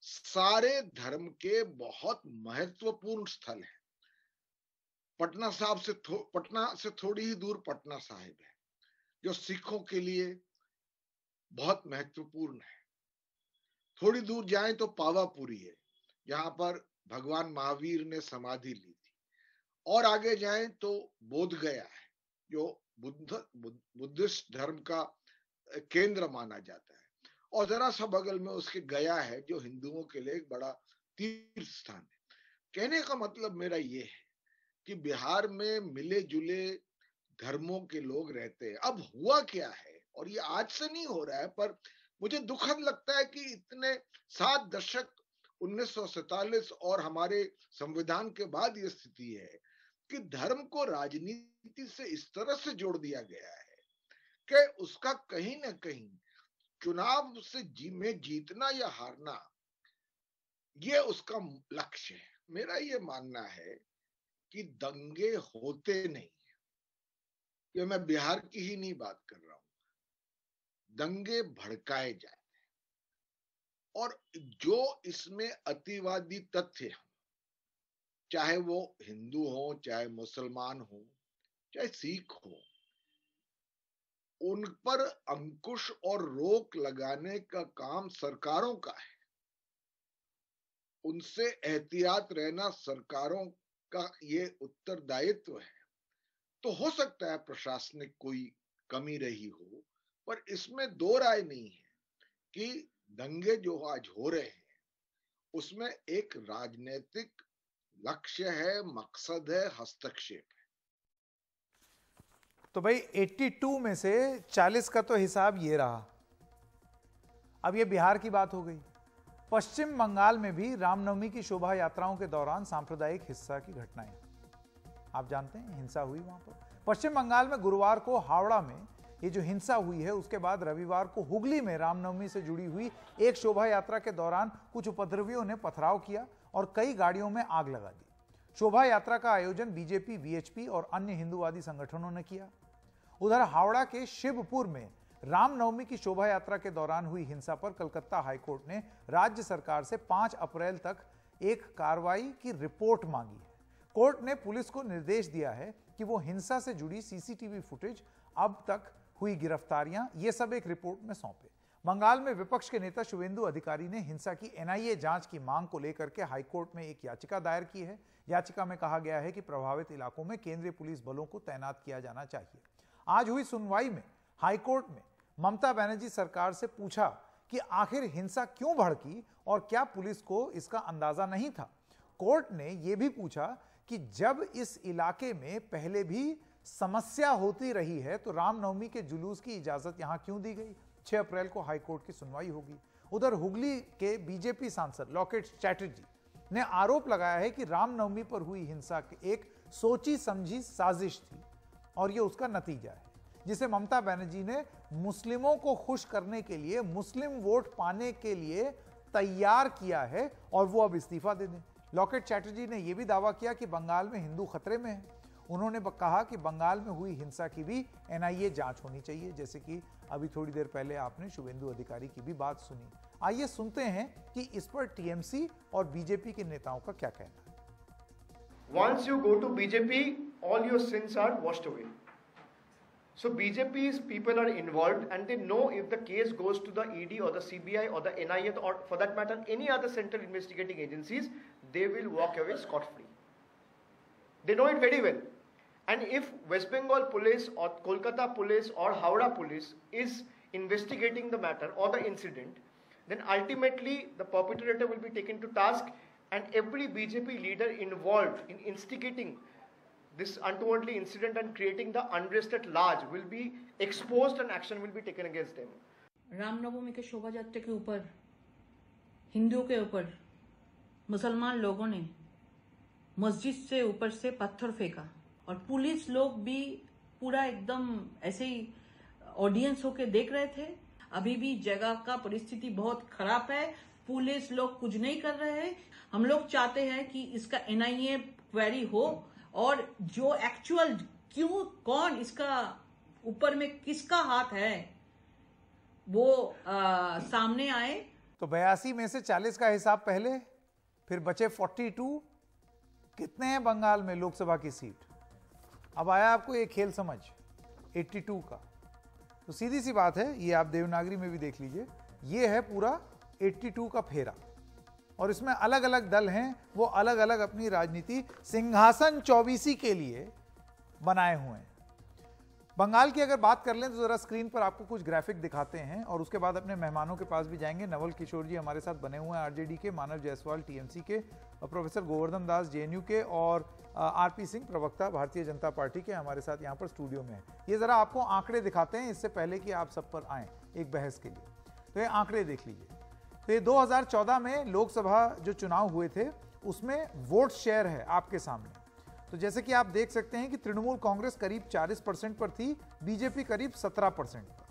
S4: सारे धर्म के बहुत महत्वपूर्ण स्थल हैं। पटना से थोड़ी ही दूर पटना साहिब है, जो सिखों के लिए बहुत महत्वपूर्ण है। थोड़ी दूर जाएं तो पावापुरी है, जहां पर भगवान महावीर ने समाधि ली थी। और आगे जाएं तो बोध गया है, जो बुद्धिस्ट धर्म का केंद्र माना जाता है। और जरा सा बगल में उसके गया है, जो हिंदुओं के लिए एक बड़ा तीर्थ स्थान है। कहने का मतलब मेरा ये है कि बिहार में मिले जुले धर्मों के लोग रहते हैं। अब हुआ क्या है, और ये आज से नहीं हो रहा है, पर मुझे दुखद लगता है कि इतने 7 दशक
S12: 1947 और हमारे संविधान के बाद ये स्थिति है कि धर्म को राजनीति से इस तरह से जोड़ दिया गया है कि उसका कहीं ना कहीं चुनाव से में जीतना या हारना ये उसका लक्ष्य है। मेरा ये मानना है कि दंगे होते नहीं है, ये मैं बिहार की ही नहीं बात कर रहा हूं, दंगे भड़काए जाते हैं और जो इसमें अतिवादी तथ्य हैं, चाहे वो हिंदू हो, चाहे मुसलमान हो, चाहे सिख हो, उन पर अंकुश और रोक लगाने का काम सरकारों का है। उनसे एहतियात रहना सरकारों का ये उत्तरदायित्व है। तो हो सकता है प्रशासनिक कोई कमी रही हो, पर इसमें दो राय नहीं है कि दंगे जो आज हो रहे हैं उसमें एक राजनीतिक लक्ष्य है, मकसद है, हस्तक्षेप है।
S1: तो भाई 82 में से 40 का तो हिसाब ये रहा। अब ये बिहार की बात हो गई। पश्चिम बंगाल में भी रामनवमी की शोभा यात्राओं के दौरान सांप्रदायिक हिंसा की घटनाएं, आप जानते हैं, हिंसा हुई वहां पर। पश्चिम बंगाल में गुरुवार को हावड़ा में ये जो हिंसा हुई है, उसके बाद रविवार को हुगली में रामनवमी से जुड़ी हुई एक शोभा यात्रा के दौरान कुछ उपद्रवियों ने पथराव किया और कई गाड़ियों में आग लगा दी। शोभा यात्रा का आयोजन बीजेपी, वीएचपी और अन्य हिंदूवादी संगठनों ने किया। उधर हावड़ा के शिवपुर में रामनवमी की शोभा यात्रा के दौरान हुई हिंसा पर कलकत्ता हाईकोर्ट ने राज्य सरकार से 5 अप्रैल तक एक कार्रवाई की रिपोर्ट मांगी है। कोर्ट ने पुलिस को निर्देश दिया है कि वो हिंसा से जुड़ी सीसीटीवी फुटेज, अब तक हुई गिरफ्तारियां, ये सब एक रिपोर्ट में सौंपे। बंगाल में विपक्ष के नेता शुवेंदु अधिकारी ने हिंसा की एनआईए जांच की मांग को लेकर के हाईकोर्ट में एक याचिका दायर की है। याचिका में कहा गया है कि प्रभावित इलाकों में केंद्रीय पुलिस बलों को तैनात किया जाना चाहिए। आज हुई सुनवाई में हाईकोर्ट में ममता बनर्जी सरकार से पूछा कि आखिर हिंसा क्यों भड़की और क्या पुलिस को इसका अंदाजा नहीं था। कोर्ट ने यह भी पूछा कि जब इस इलाके में पहले भी समस्या होती रही है तो रामनवमी के जुलूस की इजाजत यहां क्यों दी गई। 6 अप्रैल को हाईकोर्ट की सुनवाई होगी। उधर हुगली के बीजेपी सांसद लॉकेट चैटर्जी ने आरोप लगाया है कि रामनवमी पर हुई हिंसा एक सोची समझी साजिश थी और यह उसका नतीजा है, जिसे ममता बनर्जी ने मुस्लिमों को खुश करने के लिए, मुस्लिम वोट पाने के लिए तैयार किया है और वो अब इस्तीफा दे दें। लॉकेट चैटर्जी ने यह भी दावा किया कि बंगाल में हिंदू खतरे में है। उन्होंने कहा कि बंगाल में हुई हिंसा की भी एनआईए जांच होनी चाहिए, जैसे कि अभी थोड़ी देर पहले आपने शुवेंदु अधिकारी की भी बात सुनी। आइए सुनते हैं कि इस पर टीएमसी और बीजेपी के नेताओं का क्या कहना है।
S13: Once you go to BJP, all your sins are washed away. So BJP's people are involved and they know if the case goes to the ED or the CBI or the NIA or for that matter any other central investigating agencies, they will walk away scot-free. They know it very well. And if West Bengal police or Kolkata police or Howrah police is investigating the matter or the incident, then ultimately the perpetrator will be taken to task and every BJP leader involved in instigating this untowardly incident and creating the unrest at large will be exposed and action will be taken against them.
S14: Ramnavami के शोभा यात्रा के ऊपर हिंदुओं के ऊपर मुसलमान लोगों ने मस्जिद से ऊपर से पत्थर फेंका और पुलिस लोग भी पूरा एकदम ऐसे ही ऑडियंस होके देख रहे थे। अभी भी जगह का परिस्थिति बहुत खराब है, पुलिस लोग कुछ नहीं कर रहे हैं। हम लोग चाहते हैं कि इसका एनआईए क्वेरी हो और जो एक्चुअल क्यों, कौन इसका ऊपर में किसका हाथ है वो सामने आए।
S1: तो 82 में से 40 का हिसाब पहले, फिर बचे 42। कितने हैं बंगाल में लोकसभा की सीट। अब आया आपको एक खेल समझ 82 का। तो सीधी सी बात है, ये आप देवनागरी में भी देख लीजिए, ये है पूरा 82 का फेरा और इसमें अलग अलग दल हैं, वो अलग अलग अपनी राजनीति सिंहासन 24 के लिए बनाए हुए हैं। बंगाल की अगर बात कर लें तो जरा स्क्रीन पर आपको कुछ ग्राफिक दिखाते हैं और उसके बाद अपने मेहमानों के पास भी जाएंगे। नवल किशोर जी हमारे साथ बने हुए हैं आरजेडी के, मानव जायसवाल टीएमसी के, प्रोफेसर गोवर्धन दास जेएनयू के और आरपी सिंह प्रवक्ता भारतीय जनता पार्टी के हमारे साथ यहाँ पर स्टूडियो में है। ये जरा आपको आंकड़े दिखाते हैं इससे पहले कि आप सब पर आएँ एक बहस के लिए। तो ये आंकड़े देख लीजिए, तो ये 2014 में लोकसभा जो चुनाव हुए थे उसमें वोट शेयर है आपके सामने। तो जैसे कि आप देख सकते हैं कि तृणमूल कांग्रेस करीब 40% पर थी, बीजेपी करीब 17% पर।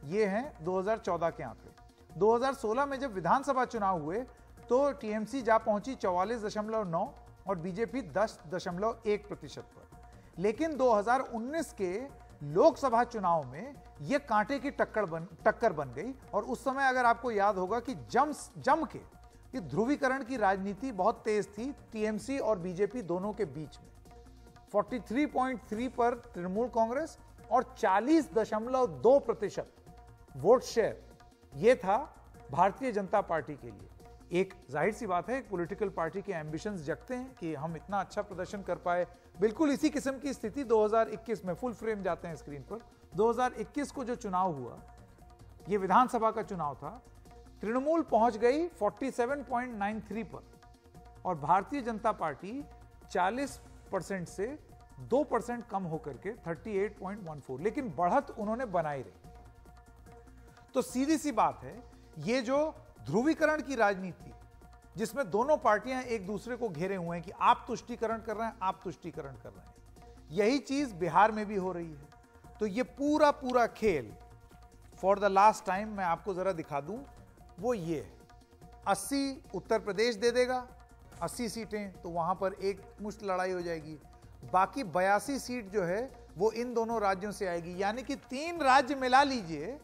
S1: ये हैं 2014 के आंकड़े। 2016 में जब विधानसभा चुनाव हुए तो टीएमसी जा पहुंची 44.9 और बीजेपी 10.1% पर। लेकिन 2019 के लोकसभा चुनाव में यह कांटे की टक्कर बन गई और उस समय अगर आपको याद होगा कि जम के ये ध्रुवीकरण की राजनीति बहुत तेज थी टीएमसी और बीजेपी दोनों के बीच में। 43.3 पर तृणमूल कांग्रेस और 40.2% वोट शेयर, यह था भारतीय जनता पार्टी के लिए। एक जाहिर सी बात है, एक पॉलिटिकल पार्टी के एम्बिशंस जगते हैं कि हम इतना अच्छा प्रदर्शन कर पाए। बिल्कुल इसी किस्म की स्थिति 2021 में, फुल फ्रेम जाते हैं स्क्रीन पर, 2021 को जो चुनाव हुआ, यह विधानसभा का चुनाव था, तृणमूल पहुंच गई 47.93 पर और भारतीय जनता पार्टी 40% से 2% कम होकर के 38.14, लेकिन बढ़त उन्होंने बनाई रही। तो सीधी सी बात है, ये जो ध्रुवीकरण की राजनीति जिसमें दोनों पार्टियां एक दूसरे को घेरे हुए हैं कि आप तुष्टीकरण कर रहे हैं, आप तुष्टीकरण कर रहे हैं, यही चीज बिहार में भी हो रही है। तो ये पूरा खेल फॉर द लास्ट टाइम मैं आपको जरा दिखा दूं, वो ये है 80 उत्तर प्रदेश दे देगा, 80 सीटें, तो वहां पर एक मुश्त लड़ाई हो जाएगी। बाकी 82 सीट जो है वो इन दोनों राज्यों से आएगी, यानी कि 3 राज्य मिला लीजिए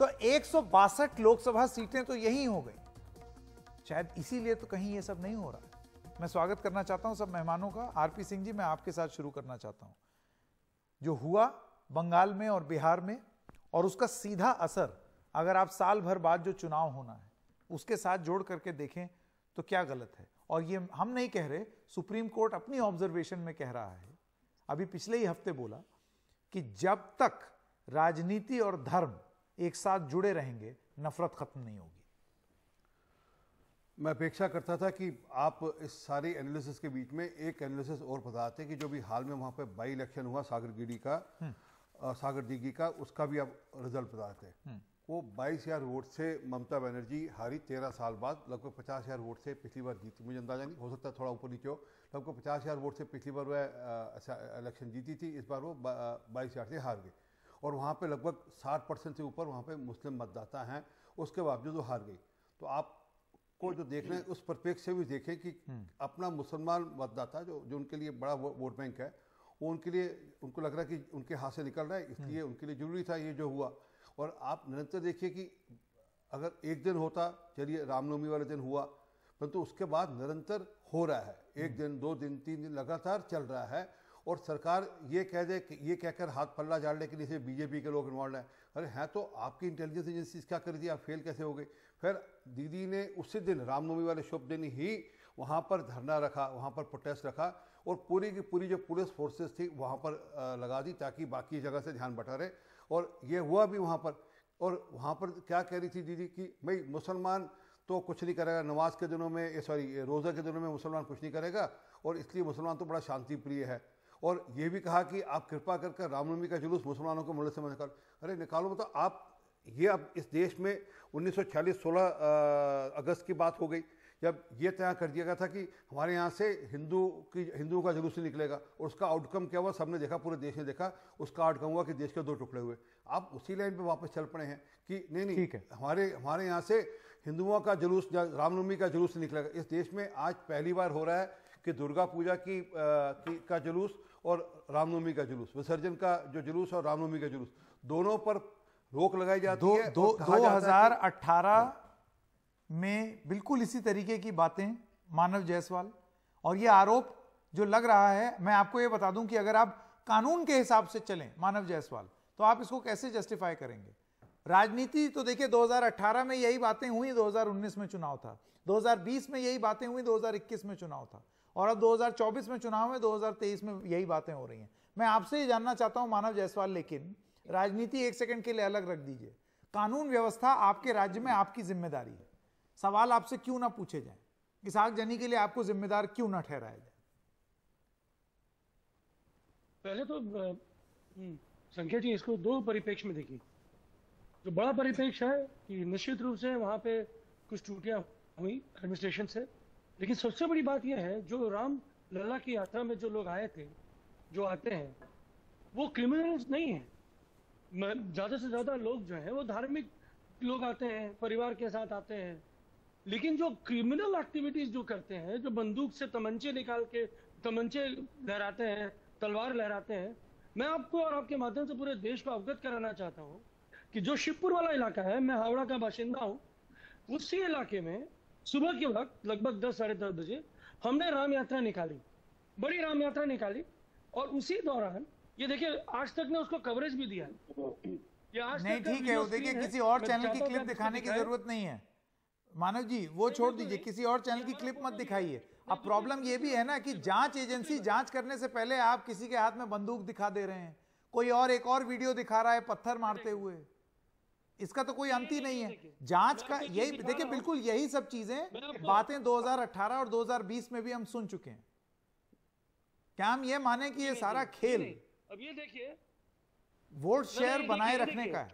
S1: तो 162 लोकसभा सीटें तो यही हो गई। शायद इसीलिए तो कहीं ये सब नहीं हो रहा। मैं स्वागत करना चाहता हूं सब मेहमानों का। आरपी सिंह जी, मैं आपके साथ शुरू करना चाहता हूं। जो हुआ बंगाल में और बिहार में और उसका सीधा असर अगर आप साल भर बाद जो चुनाव होना है उसके साथ जोड़ करके देखें तो क्या गलत है। और ये हम नहीं कह रहे, सुप्रीम कोर्ट अपनी ऑब्जर्वेशन में कह रहा है, अभी पिछले ही हफ्ते बोला कि जब तक राजनीति और धर्म एक साथ जुड़े रहेंगे नफरत खत्म नहीं होगी।
S15: मैं अपेक्षा करता था कि आप इस सारी एनालिसिस के बीच में एक एनालिसिस और बताते कि जो भी हाल में वहां पे बाई इलेक्शन हुआ सागर दीघी का, उसका भी आप रिजल्ट बताते। वो 22,000 वोट से ममता बनर्जी हारी 13 साल बाद, लगभग 50,000 वोट से पिछली बार जीती। मुझे अंदाजा नहीं, हो सकता है थोड़ा ऊपर नीचे हो, लगभग 50,000 वोट से पिछली बार वह इलेक्शन जीती थी, इस बार वो 22,000 से हार गई। और वहाँ पे लगभग 60% से ऊपर वहाँ पे मुस्लिम मतदाता हैं, उसके बावजूद वो हार गई। तो आपको जो देखना है उस परिप्रेक्ष्य से भी देखें कि अपना मुसलमान मतदाता जो उनके लिए बड़ा वोट बैंक है, वो उनके लिए, उनको लग रहा है कि उनके हाथ से निकल रहा है, इसलिए उनके लिए जरूरी था ये जो हुआ। और आप निरंतर देखिए कि अगर एक दिन होता, चलिए रामनवमी वाले दिन हुआ, परंतु उसके बाद निरंतर हो रहा है, 1 दिन 2 दिन 3 दिन लगातार चल रहा है। और सरकार ये कह दे कि ये कहकर हाथ पल्ला झाड़ने के लिए सिर्फ बीजेपी के लोग इन्वॉल्व हैं। अरे हैं तो आपकी इंटेलिजेंस एजेंसीज क्या कर दी, आप फेल कैसे हो गए। फिर दीदी ने उसी दिन रामनवमी वाले शुभ दिन ही वहाँ पर धरना रखा, वहाँ पर प्रोटेस्ट रखा और पूरी की पूरी जो पुलिस फोर्सेस थी वहाँ पर लगा दी ताकि बाकी जगह से ध्यान बटा रहे। और ये हुआ भी वहाँ पर। और वहाँ पर क्या कह रही थी दीदी कि भाई मुसलमान तो कुछ नहीं करेगा, नमाज के दिनों में, सॉरी रोज़ा के दिनों में मुसलमान कुछ नहीं करेगा और इसलिए मुसलमान तो बड़ा शांति प्रिय है। और ये भी कहा कि आप कृपा कर रामनवमी का जुलूस मुसलमानों को मुल्क से निकालो। अरे निकालो, मतलब आप ये, अब इस देश में 1946 16 अगस्त की बात हो गई जब ये तय कर दिया गया था कि हमारे यहाँ से हिंदुओं का जुलूस नहीं निकलेगा। और उसका आउटकम क्या हुआ, सबने देखा, पूरे देश ने देखा। उसका आउटकम हुआ कि देश के 2 टुकड़े हुए। आप उसी लाइन पे वापस चल पड़े हैं कि नहीं हमारे यहाँ से हिंदुओं का जुलूस, रामनवमी का जुलूस नहीं निकलेगा। इस देश में आज पहली बार हो रहा है कि दुर्गा पूजा का जुलूस और रामनवमी का जुलूस, विसर्जन का जो जुलूस और रामनवमी का जुलूस, दोनों पर रोक लगाई जाती है।
S1: 2018 में बिल्कुल इसी तरीके की बातें मानव जायसवाल, और ये आरोप जो लग रहा है, मैं आपको ये बता दूं कि अगर आप कानून के हिसाब से चलें मानव जायसवाल, तो आप इसको कैसे जस्टिफाई करेंगे। राजनीति तो देखिए 2018 में यही बातें हुई, 2019 में चुनाव था, 2020 में यही बातें हुई, 2021 में चुनाव था, और अब 2024 में चुनाव है, 2023 में यही बातें हो रही हैं। मैं आपसे ये जानना चाहता हूं मानव जायसवाल, लेकिन राजनीति 1 सेकंड के लिए अलग रख दीजिए, कानून व्यवस्था आपके राज्य में आपकी जिम्मेदारी है। सवाल आपसे क्यों ना पूछे जाए, इस आगजनी के लिए आपको जिम्मेदार क्यों ना ठहराया जाए।
S10: पहले तो संकेत जी इसको 2 परिप्रेक्ष्य में देखिए। जो बड़ा परिप्रेक्ष्य है कि निश्चित रूप से वहां पे कुछ त्रुटियां हुई एडमिनिस्ट्रेशन से, लेकिन सबसे बड़ी बात यह है जो राम लला की यात्रा में जो लोग आए थे, जो आते हैं, वो क्रिमिनल्स नहीं है। ज्यादा से ज्यादा लोग जो है वो धार्मिक लोग आते हैं, परिवार के साथ आते हैं, लेकिन जो क्रिमिनल एक्टिविटीज जो करते हैं, जो बंदूक से तमंचे निकाल के तमंचे लहराते हैं, तलवार लहराते हैं, मैं आपको और आपके माध्यम से पूरे देश को अवगत कराना चाहता हूँ कि जो शिवपुर वाला इलाका है, मैं हावड़ा का बाशिंदा हूँ, उसी इलाके में सुबह के वक्त लगभग 10 साढ़े 10 बजे हमने राम यात्रा निकाली, बड़ी राम यात्रा निकाली, और उसी दौरान ये देखिए आज तक ने उसको कवरेज भी दिया
S1: नहीं, ठीक है, वो देखिए किसी और चैनल की क्लिप दिखाने की जरूरत नहीं है मानव जी, वो छोड़ दीजिए, किसी और चैनल की क्लिप मत दिखाइए। अब प्रॉब्लम ये भी है ना कि जांच एजेंसी जांच करने से पहले आप किसी के हाथ में बंदूक दिखा दे रहे हैं, कोई और एक और वीडियो दिखा रहा है पत्थर मारते हुए, इसका तो कोई अंत ही नहीं है। जांच का यही देखिए, बिल्कुल यही सब चीजें बातें 2018 और 2020 में भी हम सुन चुके हैं। क्या हम ये माने कि ये सारा खेल
S10: अब ये देखिए
S1: वोट शेयर बनाए रखने का है?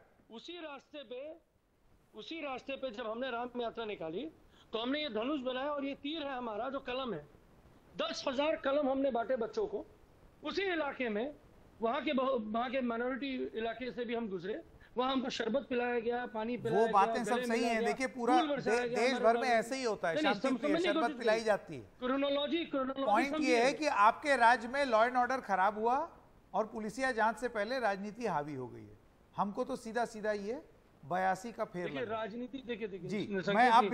S10: उसी रास्ते पे जब हमने राम यात्रा निकाली तो हमने ये धनुष बनाया और ये तीर है हमारा जो कलम है, 10,000 कलम हमने बांटे बच्चों को उसी इलाके में। वहाँ के माइनॉरिटी इलाके से भी हम गुजरे, वहाँ हमको शरबत पिलाया गया, पानी पिलाया गया,
S1: वो बातें सब सही हैं। देखिए पूरा देश भर में ऐसे ही होता है, शांति प्रिय शरबत पिलाई जाती है।
S10: क्रोनोलॉजी
S1: पॉइंट ये है कि आपके राज्य में लॉ एंड ऑर्डर खराब हुआ और पुलिसिया जांच से पहले राजनीति हावी हो गई है। हमको तो सीधा सीधा ये 82 का फेर लगा।
S10: राजनीति देखिए
S1: जी, मैं अब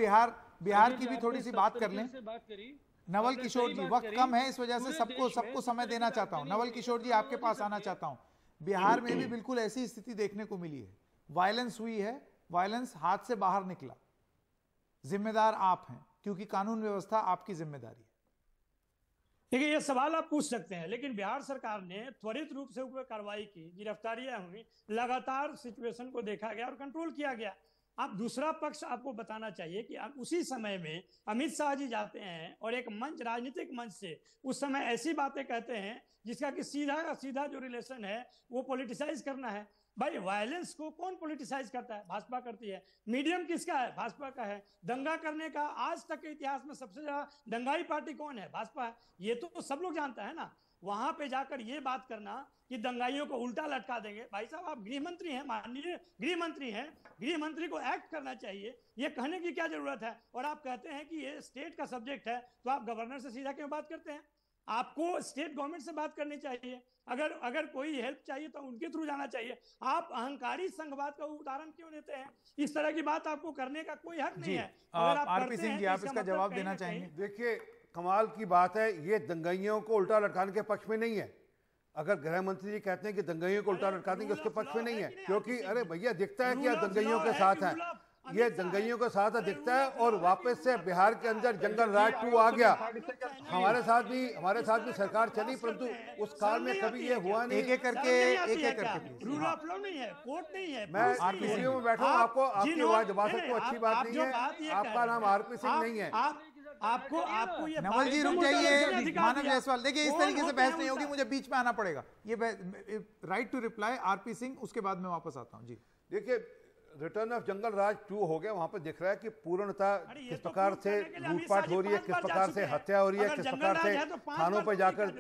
S1: बिहार की भी थोड़ी सी बात कर लें। नवल किशोर जी, वक्त कम है इस वजह से सबको समय देना चाहता हूं। नवल किशोर जी, आपके पास आना चाहता हूं। बिहार में भी बिल्कुल ऐसी स्थिति देखने को मिली है, वायलेंस हुई है, वायलेंस हाथ से बाहर निकला, जिम्मेदार आप हैं क्योंकि कानून व्यवस्था आपकी जिम्मेदारी है।
S8: देखिए ये सवाल आप पूछ सकते हैं, लेकिन बिहार सरकार ने त्वरित रूप से ऊपर कार्रवाई की, गिरफ्तारियां हुई, लगातार सिचुएशन को देखा गया और कंट्रोल किया गया। आप दूसरा पक्ष आपको बताना चाहिए कि आप उसी समय में अमित शाह जी जाते हैं और एक मंच, राजनीतिक मंच से उस समय ऐसी बातें कहते हैं जिसका कि सीधा जो रिलेशन है वो पॉलिटिसाइज करना है। भाई वायलेंस को कौन पॉलिटिसाइज करता है? भाजपा करती है। मीडियम किसका है? भाजपा का है। दंगा करने का आज तक के इतिहास में सबसे ज्यादा दंगाई पार्टी कौन है? भाजपा है। ये तो सब लोग जानता है ना। वहां पे जाकर ये बात करना कि दंगाइयों को उल्टा लटका देंगे, भाई साहब आप गृह मंत्री हैं, माननीय गृह मंत्री हैं, गृह मंत्री को एक्ट करना चाहिए, ये कहने की क्या जरूरत है? और आप कहते हैं कि ये स्टेट का सब्जेक्ट है, तो आप गवर्नर से सीधा क्यों बात करते हैं? आपको स्टेट गवर्नमेंट से बात करनी चाहिए। अगर कोई हेल्प चाहिए तो उनके थ्रू जाना चाहिए। आप अहंकारी संघवाद का उदाहरण क्यों देते हैं? इस तरह की बात आपको करने का कोई हक नहीं है।
S1: आरपी सिंह जी, आप इसका जवाब देना चाहेंगे?
S15: देखिए कमाल की बात है, ये दंगाइयों को उल्टा लटकाने के पक्ष में नहीं है। अगर गृह मंत्री जी कहते हैं कि दंगाइयों को उल्टा लटका देंगे, उसके पक्ष में नहीं है, क्योंकि अरे भैया दिखता है कि यह दंगाइयों के साथ है, ये दंगाइयों के साथ दिखता है। और वापस से बिहार के अंदर जंगल राज 2 आ गया। हमारे साथ भी सरकार चली, परंतु उस काल में कभी ये हुआ नहीं।
S1: एक करके
S8: रूल ऑफ लॉ नहीं है, कोर्ट नहीं है।
S15: मैं आरपी में बैठा हूँ, आपको आपकी आवाज दबा सकता हूँ, अच्छी बात नहीं है। आपका नाम आरपी सिंह नहीं है।
S8: आपको ये
S1: नवल जी रुक जाइए, मानव जायसवाल, देखिए इस तरीके से बहस नहीं होगी, मुझे बीच में आना पड़ेगा। ये right to reply R P Singh, उसके बाद मैं वापस आता हूं। जी
S15: देखिए, रिटर्न ऑफ जंगल राज 2 हो गया, वहां पे दिख रहा है कि पूर्णतः किस प्रकार से लूटपाट हो रही है, किस प्रकार से हत्या हो रही है, किस प्रकार से थानों पर जाकर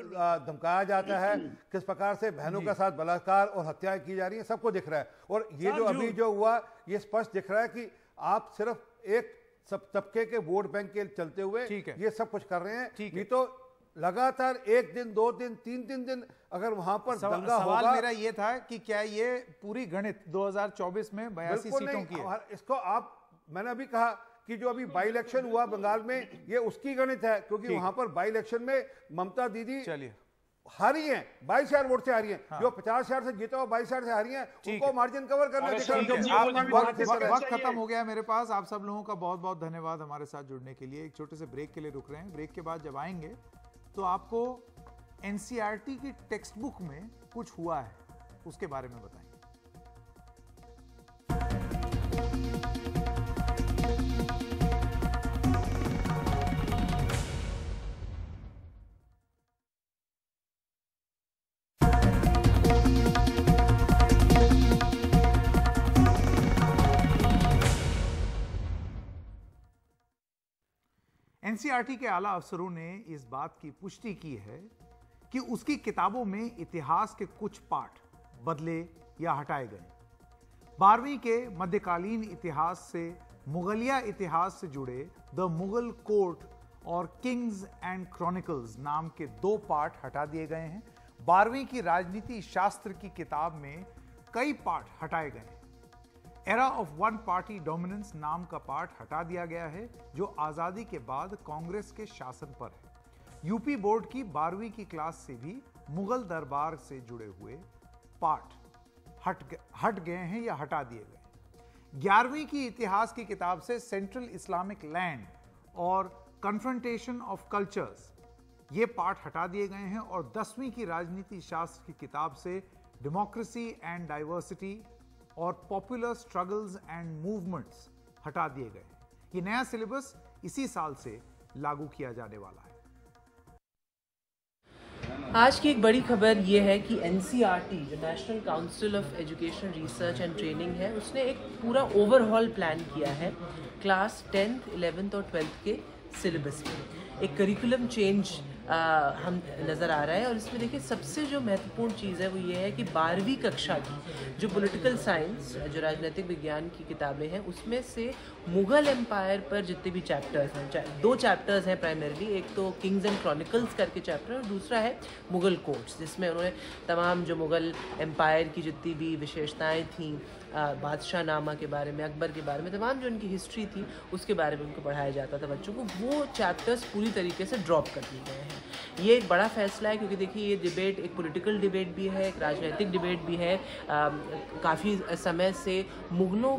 S15: धमकाया जाता है, किस प्रकार से बहनों के साथ बलात्कार और हत्याएं की जा रही है, सबको दिख रहा है। और ये जो अभी जो हुआ, ये स्पष्ट दिख रहा है कि आप सिर्फ एक सब तबके के वोट बैंक के चलते हुए ये सब कुछ कर रहे हैं। ये तो लगातार 1 दिन 2 दिन 3 दिन अगर वहां पर दंगा होगा।
S1: सवाल मेरा ये था कि क्या ये पूरी गणित 2024 में 82 सीटों की है?
S15: इसको मैंने अभी कहा कि जो अभी बाई इलेक्शन हुआ बंगाल में, ये उसकी गणित है, क्योंकि वहां पर बाई इलेक्शन में ममता दीदी हारी हैं, 22,000 वोट से हारी हैं। हाँ। जो 50,000 से जीता हुआ 22,000 से हारी हैं, उनको मार्जिन कवर करना है।
S1: वक्त खत्म हो गया मेरे पास। आप सब लोगों का बहुत बहुत धन्यवाद हमारे साथ जुड़ने के लिए। एक छोटे से ब्रेक के लिए रुक रहे हैं। ब्रेक के बाद जब आएंगे तो आपको एनसीईआरटी की टेक्स्ट बुक में कुछ हुआ है, उसके बारे में बताएंगे। एनसीईआरटी के आला अफसरों ने इस बात की पुष्टि की है कि उसकी किताबों में इतिहास के कुछ पाठ बदले या हटाए गए। 12वीं के मध्यकालीन इतिहास से मुगलिया इतिहास से जुड़े द मुगल कोर्ट और किंग्स एंड क्रॉनिकल्स नाम के 2 पाठ हटा दिए गए हैं। 12वीं की राजनीति शास्त्र की किताब में कई पाठ हटाए गए हैं। Era of one party dominance नाम का पाठ हटा दिया गया है, जो आजादी के बाद कांग्रेस के शासन पर है। यूपी बोर्ड की 12वीं की क्लास से भी मुगल दरबार से जुड़े हुए पाठ हट गए हैं या हटा दिए गए। 11वीं की इतिहास की किताब से सेंट्रल इस्लामिक लैंड और कन्फ्रंटेशन ऑफ कल्चर्स ये पाठ हटा दिए गए हैं और 10वीं की राजनीति शास्त्र की किताब से डेमोक्रेसी एंड डाइवर्सिटी और पॉपुलर स्ट्रगल्स एंड मूवमेंट्स हटा दिए गए हैं। ये नया सिलेबस इसी साल से लागू किया जाने वाला है।
S16: आज की एक बड़ी खबर ये है कि एनसीईआरटी जो national council of education research and training है, उसने एक पूरा ओवरहॉल प्लान किया है क्लास 10th, 11th और 12th के सिलेबस में। एक करिकुलम चेंज हम नज़र आ रहा है और इसमें देखिए सबसे जो महत्वपूर्ण चीज़ है वो ये है कि 12वीं कक्षा की जो पॉलिटिकल साइंस, जो राजनीतिक विज्ञान की किताबें हैं, उसमें से मुग़ल एम्पायर पर जितने भी चैप्टर्स हैं, 2 चैप्टर्स हैं प्राइमरीली, एक तो किंग्स एंड क्रॉनिकल्स करके चैप्टर और दूसरा है मुग़ल कोर्ट्स, जिसमें उन्होंने तमाम जो मुग़ल एम्पायर की जितनी भी विशेषताएँ थीं, बादशाह नामा के बारे में, अकबर के बारे में, तमाम जो उनकी हिस्ट्री थी उसके बारे में उनको पढ़ाया जाता था बच्चों को, वो चैप्टर्स पूरी तरीके से ड्रॉप कर दिए गए हैं। ये एक बड़ा फैसला है क्योंकि देखिए ये डिबेट एक पॉलिटिकल डिबेट भी है, एक राजनीतिक डिबेट भी है। काफ़ी समय से मुग़लों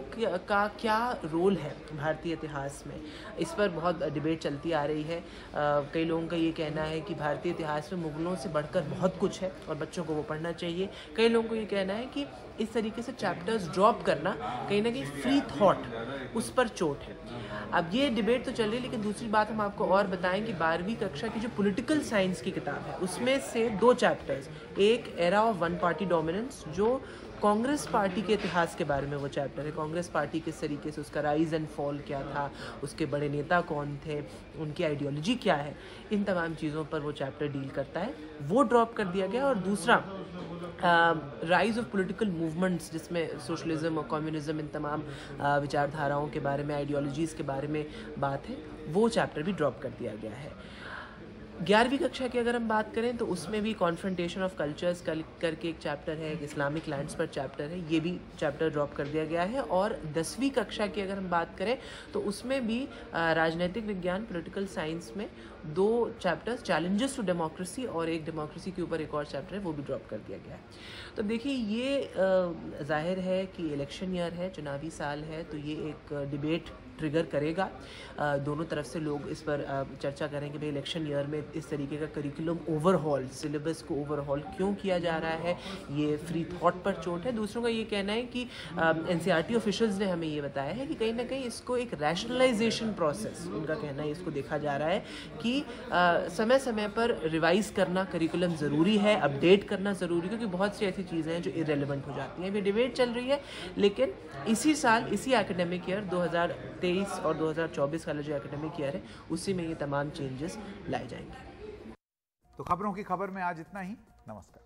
S16: का क्या रोल है भारतीय इतिहास में, इस पर बहुत डिबेट चलती आ रही है। कई लोगों का ये कहना है कि भारतीय इतिहास में मुग़लों से बढ़कर बहुत कुछ है और बच्चों को वो पढ़ना चाहिए। कई लोगों को ये कहना है कि इस तरीके से चैप्टर्स ड्रॉप करना कहीं ना कहीं फ्री थॉट उस पर चोट है। अब ये डिबेट तो चल रही है, लेकिन दूसरी बात हम आपको और बताएं कि 12वीं कक्षा की जो पॉलिटिकल साइंस की किताब है उसमें से 2 चैप्टर्स, एक era of one party dominance जो कांग्रेस पार्टी के इतिहास के बारे में वो चैप्टर है, कांग्रेस पार्टी किस तरीके से उसका राइज एंड फॉल क्या था, उसके बड़े नेता कौन थे, उनकी आइडियोलॉजी क्या है, इन तमाम चीज़ों पर वो चैप्टर डील करता है, वो ड्रॉप कर दिया गया। और दूसरा राइज ऑफ पॉलिटिकल मूवमेंट्स, जिसमें सोशलिज्म और कम्युनिज्म, इन तमाम विचारधाराओं के बारे में, आइडियोलॉजीज़ के बारे में बात है, वो चैप्टर भी ड्रॉप कर दिया गया है। 11वीं कक्षा की अगर हम बात करें तो उसमें भी कॉन्फ्रंटेशन ऑफ कल्चर्स करके एक चैप्टर है, एक इस्लामिक लैंड्स पर चैप्टर है, ये भी चैप्टर ड्रॉप कर दिया गया है। और 10वीं कक्षा की अगर हम बात करें तो उसमें भी राजनीतिक विज्ञान, पॉलिटिकल साइंस में 2 चैप्टर्स, चैलेंजेस टू डेमोक्रेसी और एक डेमोक्रेसी के ऊपर एक और चैप्टर है, वो भी ड्रॉप कर दिया गया है। तो देखिए ये जाहिर है कि इलेक्शन ईयर है, चुनावी साल है, तो ये एक डिबेट ट्रिगर करेगा। दोनों तरफ से लोग इस पर चर्चा करेंगे भाई इलेक्शन ईयर में इस तरीके का करिकुलम ओवरहॉल, सिलेबस को ओवरहॉल क्यों किया जा रहा है, ये फ्री थॉट पर चोट है। दूसरों का ये कहना है कि एनसीईआरटी ऑफिशियल्स ने हमें ये बताया है कि कहीं ना कहीं इसको एक रैशनलाइजेशन प्रोसेस, उनका कहना है इसको देखा जा रहा है कि समय समय पर रिवाइज करना करिकुलम ज़रूरी है, अपडेट करना ज़रूरी है, क्योंकि बहुत सी ऐसी चीज़ें हैं जो इरेलेवेंट हो जाती हैं। ये डिबेट चल रही है, लेकिन इसी साल, इसी एकेडमिक ईयर 2023 और 2024 वाला जो एकेडमिक ईयर है, उसी में ये तमाम चेंजेस लाए जाएंगे।
S1: तो खबरों की खबर में आज इतना ही। नमस्कार।